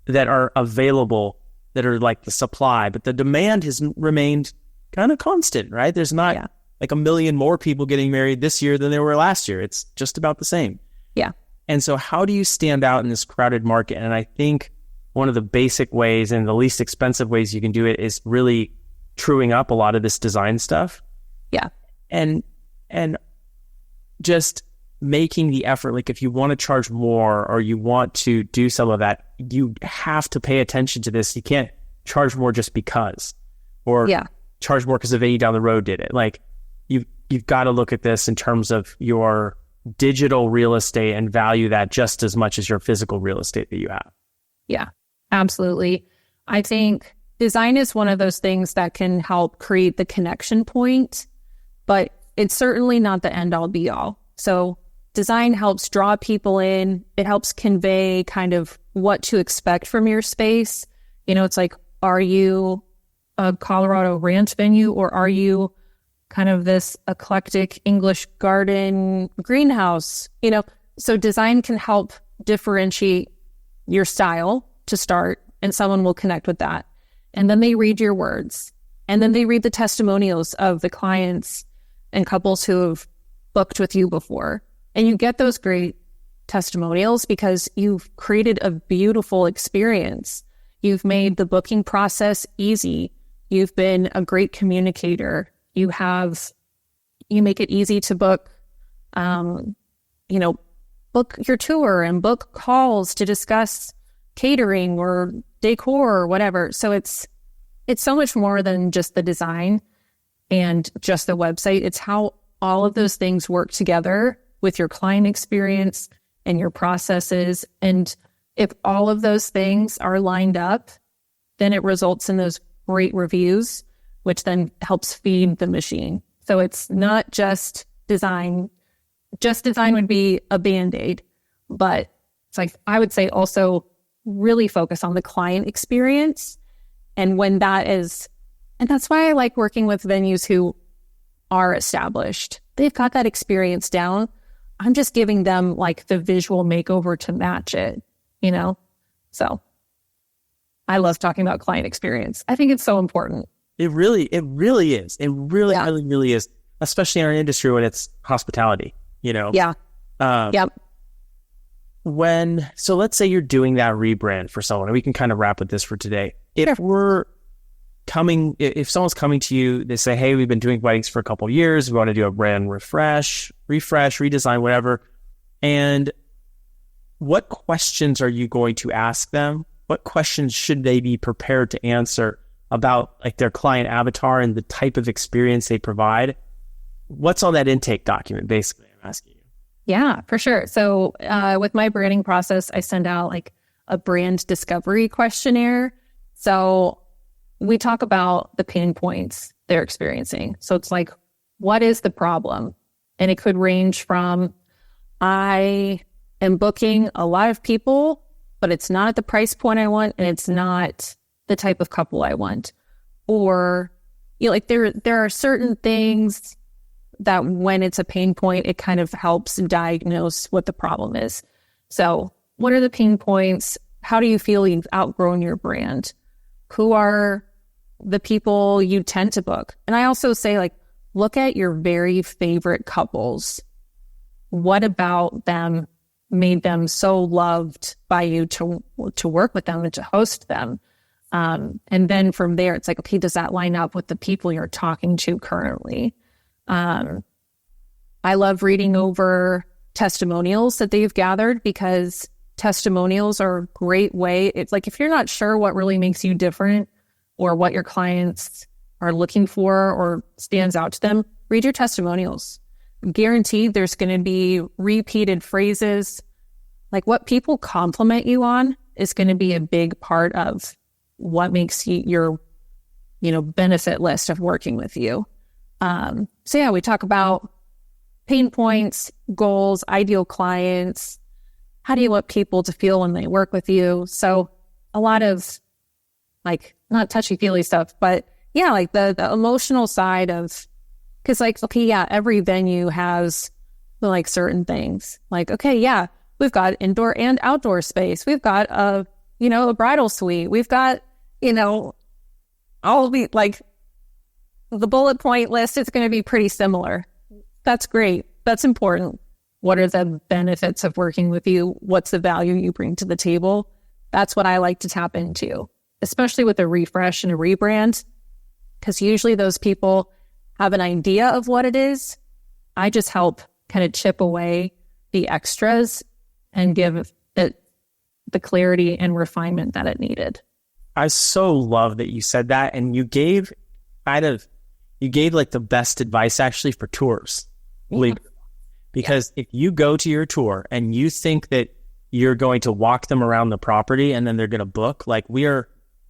that are available, that are the supply, but the demand has remained kind of constant, right? There's not a million more people getting married this year than there were last year. It's just about the same. Yeah. And so how do you stand out in this crowded market? And I think one of the basic ways and the least expensive ways you can do it is really truing up a lot of this design stuff. Yeah. And just making the effort, if you want to charge more or you want to do some of that, you have to pay attention to this. You can't charge more just because, or charge more because the venue down the road did it. You've got to look at this in terms of your digital real estate and value that just as much as your physical real estate that you have. Yeah, absolutely. I think design is one of those things that can help create the connection point, but it's certainly not the end all be all. So design helps draw people in. It helps convey kind of what to expect from your space. It's are you a Colorado ranch venue or are you kind of this eclectic English garden greenhouse? So design can help differentiate your style to start, and someone will connect with that. And then they read your words, and then they read the testimonials of the clients and couples who have booked with you before. And you get those great testimonials because you've created a beautiful experience. You've made the booking process easy. You've been a great communicator. You make it easy to book, book your tour and book calls to discuss catering or decor or whatever. So it's so much more than just the design and just the website. It's how all of those things work together with your client experience and your processes. And if all of those things are lined up, then it results in those great reviews, which then helps feed the machine. So it's not just design. Just design would be a Band-Aid, but it's I would say also really focus on the client experience. And when that is And that's why I like working with venues who are established. They've got that experience down. I'm just giving them like the visual makeover to match it, you know? So I love talking about client experience. I think it's so important. It really is. It really is, especially in our industry when it's hospitality, you know? Yeah. Yep. So let's say you're doing that rebrand for someone, and we can kind of wrap with this for today. If someone's coming to you, they say, hey, we've been doing weddings for a couple of years. We want to do a brand refresh, redesign, whatever. And what questions are you going to ask them? What questions should they be prepared to answer about like their client avatar and the type of experience they provide? What's on that intake document, basically, I'm asking you. Yeah, for sure. So with my branding process, I send out like a brand discovery questionnaire. So we talk about the pain points they're experiencing. So it's like, what is the problem? And it could range from, I am booking a lot of people, but it's not at the price point I want, and it's not the type of couple I want. Or, you know, like there are certain things that when it's a pain point, it kind of helps diagnose what the problem is. So what are the pain points? How do you feel you've outgrown your brand? Who are the people you tend to book? And I also say, like, look at your very favorite couples. What about them made them so loved by you to work with them and to host them? And then from there, it's like, okay, does that line up with the people you're talking to currently? I love reading over testimonials that they've gathered, because testimonials are a great way. It's like, if you're not sure what really makes you different or what your clients are looking for or stands out to them, read your testimonials. Guaranteed there's going to be repeated phrases. Like, what people compliment you on is going to be a big part of what makes your, benefit list of working with you. So yeah, we talk about pain points, goals, ideal clients. How do you want people to feel when they work with you? So a lot of like, not touchy-feely stuff, but yeah, like the emotional side of, because like, okay, yeah, every venue has like certain things. Like, okay, yeah, we've got indoor and outdoor space. We've got a bridal suite. We've got, all the like the bullet point list is going to be pretty similar. That's great. That's important. What are the benefits of working with you? What's the value you bring to the table? That's what I like to tap into, especially with a refresh and a rebrand, because usually those people have an idea of what it is. I just help kind of chip away the extras and give it the clarity and refinement that it needed. I so love that you said that, and you gave like the best advice actually for tours. Yeah. Because if you go to your tour and you think that you're going to walk them around the property and then they're going to book, like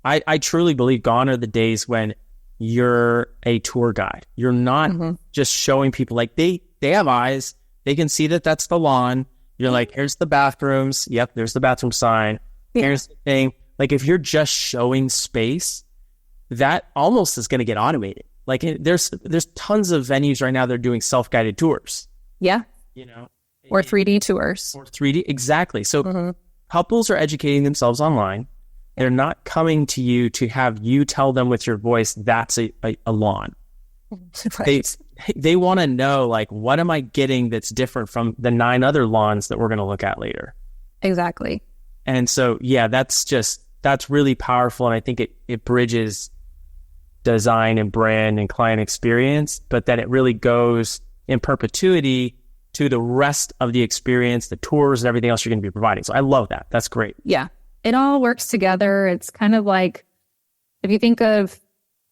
I truly believe gone are the days when you're a tour guide. You're not just showing people, like they have eyes. They can see that that's the lawn. You're like, here's the bathrooms. Yep, there's the bathroom sign. Yeah. Here's the thing. Like, if you're just showing space, that almost is going to get automated. Like, there's tons of venues right now that are doing self-guided tours. Yeah. Or 3D tours. Or 3D, exactly. So couples are educating themselves online. They're not coming to you to have you tell them with your voice, that's a lawn. Right. They want to know, like, what am I getting that's different from the 9 other lawns that we're going to look at later? Exactly. And so, yeah, that's really powerful. And I think it bridges design and brand and client experience, but then it really goes in perpetuity to the rest of the experience, the tours and everything else you're going to be providing. So I love that. That's great. Yeah. It all works together. It's kind of like, if you think of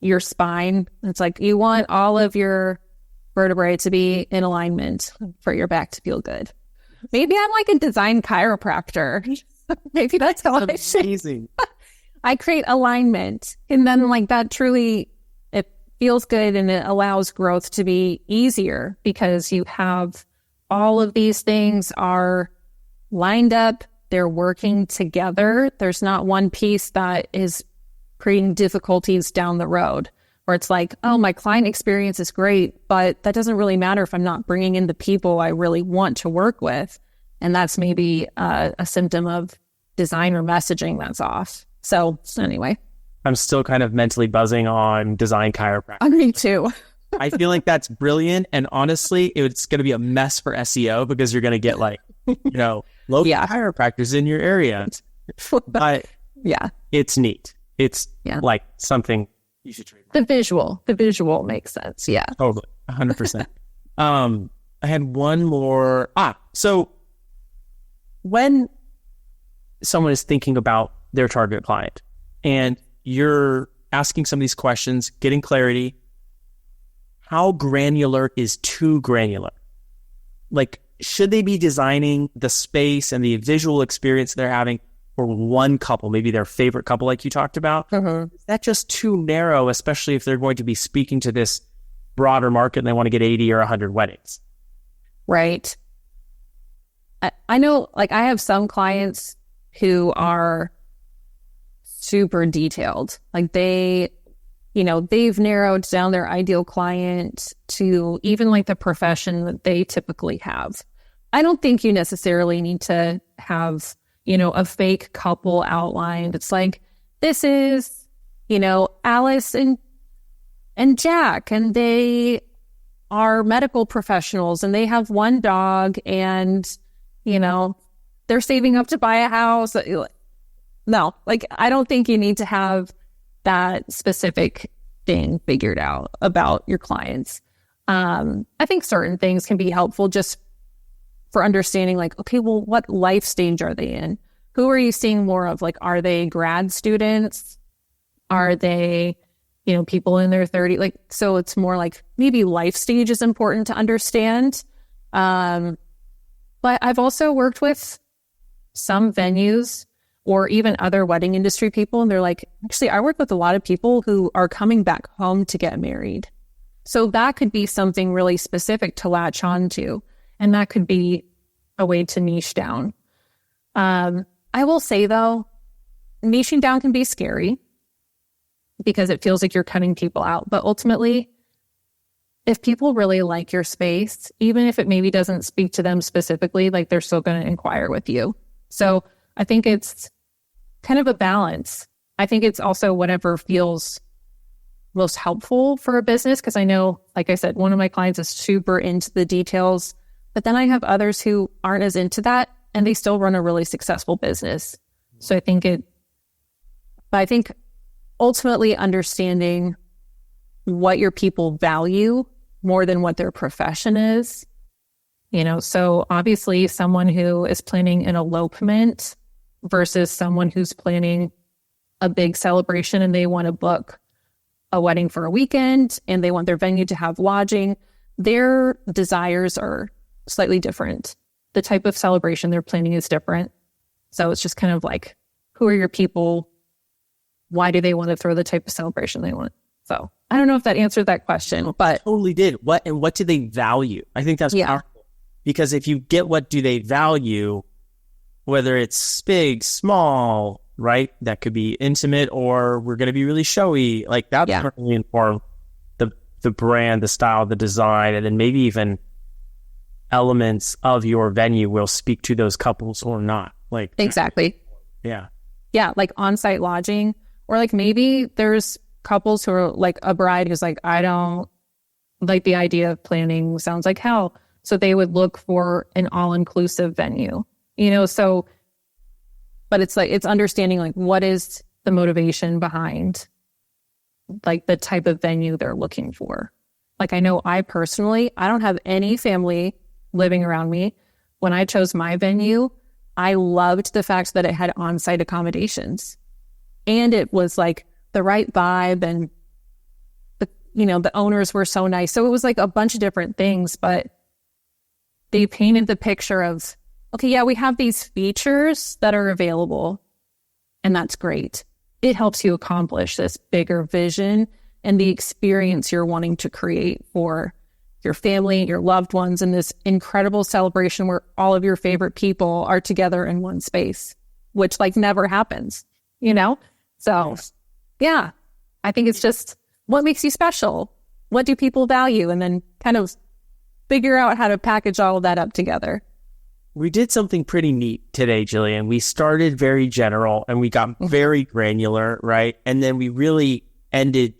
your spine, it's like you want all of your vertebrae to be in alignment for your back to feel good. Maybe I'm like a design chiropractor. Maybe that's how I should. I create alignment, and then like that truly, it feels good and it allows growth to be easier because you have all of these things are lined up. They're working together. There's not one piece that is creating difficulties down the road. where it's like, oh, my client experience is great, but that doesn't really matter if I'm not bringing in the people I really want to work with. And that's maybe a symptom of design or messaging that's off. So anyway. I'm still kind of mentally buzzing on design chiropractic. Me too. I feel like that's brilliant. And honestly, it's going to be a mess for SEO because you're going to get like, local chiropractors in your area. But yeah, it's neat. It's like something you should trade. The visual makes sense. Yeah. Totally. 100%. I had one more. So when someone is thinking about their target client and you're asking some of these questions, getting clarity, how granular is too granular? Like, should they be designing the space and the visual experience they're having for one couple, maybe their favorite couple like you talked about? Mm-hmm. Is that just too narrow, especially if they're going to be speaking to this broader market and they want to get 80 or 100 weddings? Right. I know, like, I have some clients who are super detailed. Like they've narrowed down their ideal client to even like the profession that they typically have. I don't think you necessarily need to have, a fake couple outlined. It's like, this is, Alice and Jack, and they are medical professionals and they have one dog and, they're saving up to buy a house. No, like, I don't think you need to have that specific thing figured out about your clients. I think certain things can be helpful just for understanding, like, okay, well, what life stage are they in? Who are you seeing more of? Like, are they grad students? Are they, people in their 30s? Like, so it's more like maybe life stage is important to understand. But I've also worked with some venues or even other wedding industry people, and they're like, actually, I work with a lot of people who are coming back home to get married. So that could be something really specific to latch on to, and that could be a way to niche down. I will say, though, niching down can be scary because it feels like you're cutting people out. But ultimately, if people really like your space, even if it maybe doesn't speak to them specifically, like, they're still going to inquire with you. So I think it's kind of a balance. I think it's also whatever feels most helpful for a business. Because I know, like I said, one of my clients is super into the details, but then I have others who aren't as into that and they still run a really successful business. So I think ultimately understanding what your people value more than what their profession is. So obviously someone who is planning an elopement versus someone who's planning a big celebration and they want to book a wedding for a weekend and they want their venue to have lodging, their desires are slightly different. The type of celebration they're planning is different. So it's just kind of like, who are your people? Why do they want to throw the type of celebration they want? So I don't know if that answered that question, but it totally did. What do they value? I think that's powerful, because if you get what do they value, whether it's big, small, right? That could be intimate, or we're going to be really showy. Like, that's certainly inform the brand, the style, the design, and then maybe even elements of your venue will speak to those couples or not. Like, exactly. Yeah. Yeah. Like on-site lodging, or like maybe there's couples who are like a bride who's like, I don't like the idea of planning, sounds like hell. So they would look for an all-inclusive venue, so, but it's like, it's understanding like what is the motivation behind like the type of venue they're looking for. Like, I know I don't have any family living around me. When I chose my venue, I loved the fact that it had on-site accommodations and it was like the right vibe, and the owners were so nice. So it was like a bunch of different things, but they painted the picture of, okay, yeah, we have these features that are available and that's great. It helps you accomplish this bigger vision and the experience you're wanting to create for your family, your loved ones, in this incredible celebration where all of your favorite people are together in one space, which like never happens, So yeah, I think it's just what makes you special? What do people value? And then kind of figure out how to package all of that up together. We did something pretty neat today, Jillian. We started very general and we got very granular, right? And then we really ended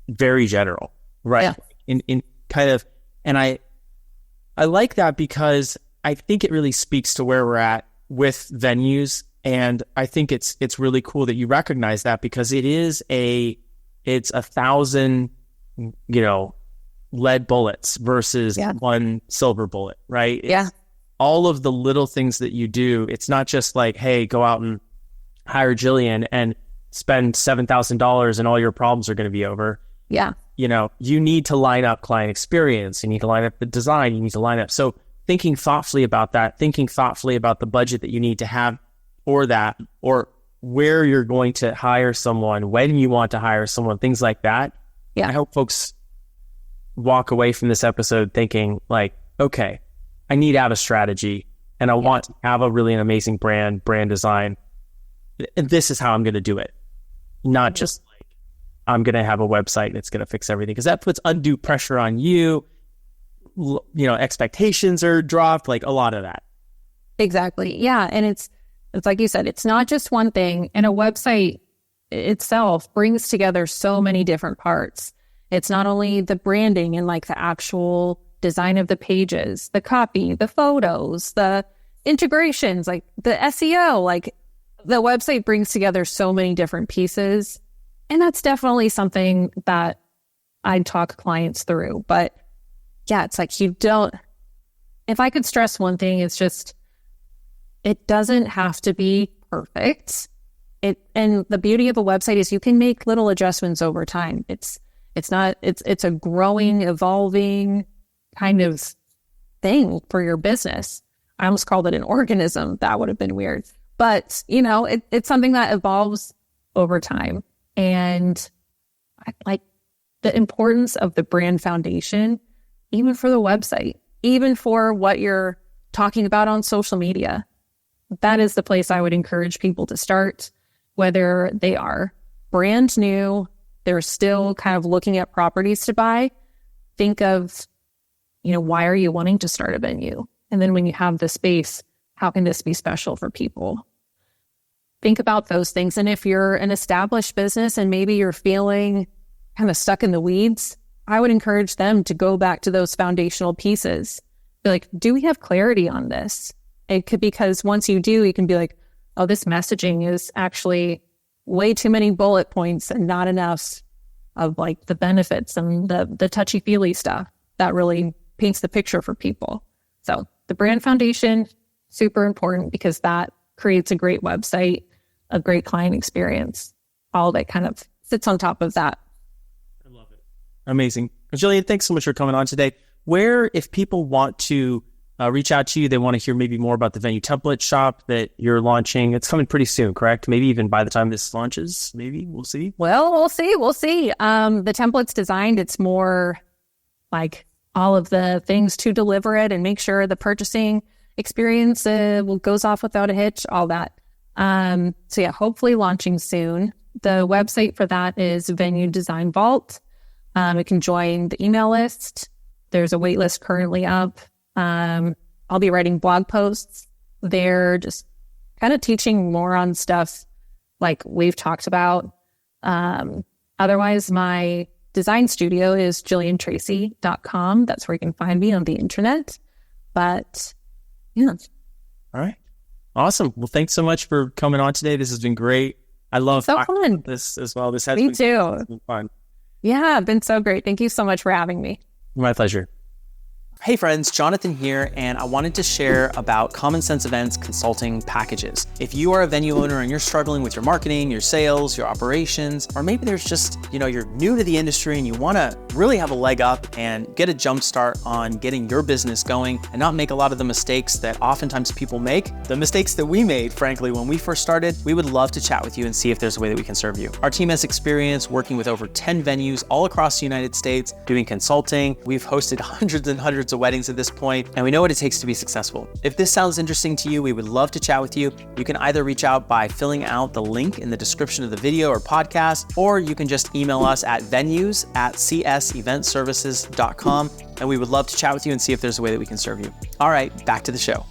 very general, right? Yeah. In kind of, and I like that because I think it really speaks to where we're at with venues. And I think it's really cool that you recognize that, because it's 1,000, lead bullets versus one silver bullet, right? Yeah. All of the little things that you do, it's not just like, hey, go out and hire Jillian and spend $7,000 and all your problems are going to be over. Yeah. You need to line up client experience. You need to line up the design. You need to line up. So thinking thoughtfully about that, thinking thoughtfully about the budget that you need to have for that, or where you're going to hire someone, when you want to hire someone, things like that. Yeah. I hope folks walk away from this episode thinking like, okay, I need out a strategy and I want to have a really amazing brand design. And this is how I'm going to do it. Not just like, I'm going to have a website and it's going to fix everything, because that puts undue pressure on you. Expectations are dropped, like a lot of that. Exactly. Yeah. And it's like you said, it's not just one thing, and a website itself brings together so many different parts. It's not only the branding and like the actual design of the pages, the copy, the photos, the integrations, like the SEO, like the website brings together so many different pieces. And that's definitely something that I talk clients through. But yeah, it's like if I could stress one thing, it's just, it doesn't have to be perfect. And the beauty of a website is you can make little adjustments over time. It's a growing, evolving kind of thing for your business. I almost called it an organism. That would have been weird. But, it's something that evolves over time. And I like the importance of the brand foundation, even for the website, even for what you're talking about on social media. That is the place I would encourage people to start, whether they are brand new, they're still kind of looking at properties to buy. Think of, why are you wanting to start a venue? And then when you have the space, how can this be special for people? Think about those things. And if you're an established business and maybe you're feeling kind of stuck in the weeds, I would encourage them to go back to those foundational pieces. Be like, do we have clarity on this? It could, because once you do, you can be like, oh, this messaging is actually way too many bullet points and not enough of like the benefits and the touchy-feely stuff that really paints the picture for people. So the brand foundation, super important, because that creates a great website, a great client experience, all that kind of sits on top of that. I love it. Amazing. Jillian, thanks so much for coming on today. Where, if people want to reach out to you, they want to hear maybe more about the venue template shop that you're launching. It's coming pretty soon, correct? Maybe even by the time this launches, maybe we'll see. Well, we'll see. The template's designed. It's more like all of the things to deliver it and make sure the purchasing experience goes off without a hitch, all that. So yeah, hopefully launching soon. The website for that is Venue Design Vault. You can join the email list. There's a wait list currently up. I'll be writing blog posts. They're just kind of teaching more on stuff like we've talked about. Otherwise, my design studio is jilliantracy.com. That's where you can find me on the internet. But yeah. All right. Awesome. Well, thanks so much for coming on today. This has been great. I love fun. This as well. This has me too. Been fun. Yeah, been so great. Thank you so much for having me. My pleasure. Hey friends, Jonathan here, and I wanted to share about Common Sense Events consulting packages. If you are a venue owner and you're struggling with your marketing, your sales, your operations, or maybe there's just, you're new to the industry and you want to really have a leg up and get a jump start on getting your business going and not make a lot of the mistakes that oftentimes people make, the mistakes that we made, frankly, when we first started, we would love to chat with you and see if there's a way that we can serve you. Our team has experience working with over 10 venues all across the United States doing consulting. We've hosted hundreds and hundreds hundreds of weddings at this point, and we know what it takes to be successful. If this sounds interesting to you, we would love to chat with you. You can either reach out by filling out the link in the description of the video or podcast, or you can just email us at venues@cseventservices.com, and we would love to chat with you and see if there's a way that we can serve you. All right, back to the show.